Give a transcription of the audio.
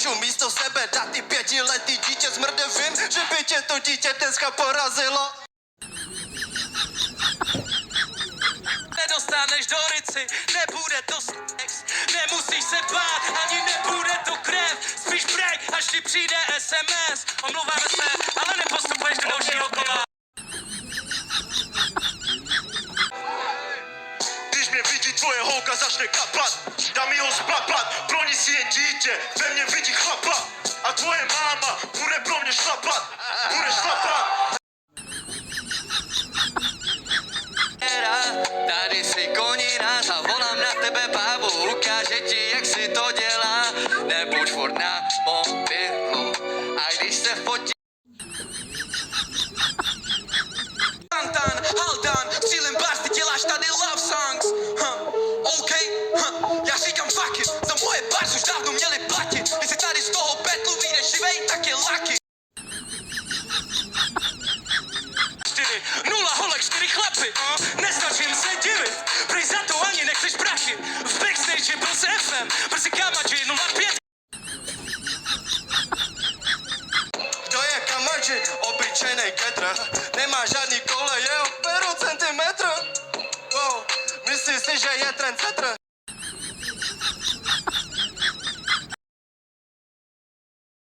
Můžu místo sebe dát ty 5letý dítě smrde, vím, že by tě to dítě dneska porazilo. Nedostaneš do rici, nebude to sex, nemusíš se bát, ani nebude to krev, spíš prej, až ti přijde SMS, omlouváme se, ale nepostupuješ do dalšího kola. Když mě vidí tvoje holka, začne kapat, dám jí ho splaplat, pro ní si je dítě, ve mně vidí chlapa, a tvoje máma bude pro mě šlapat, bude šlapat. Tady si konina, zavolám na tebe bábu, ukáže ti, jak si to dělá, nebuď furt na mobilu, a když se fotí. Tantan, Haldan, střílem bars, ty děláš tady love songs, OK, já říkám fuck it, za moje bars už dávno měli platit, jestli tady z toho betlu vyjdeš živej, tak je lucky. 0 holek, 4 chlapy, nesnažím se divit, prý za to ani nechceš prachy, v backstage byl se FM, brzy Kamaji 05. Kdo je Kamaji? Obyčejnej ketr, nemá žádný kole, jeho peru centimetr. Wow, myslíš si, že je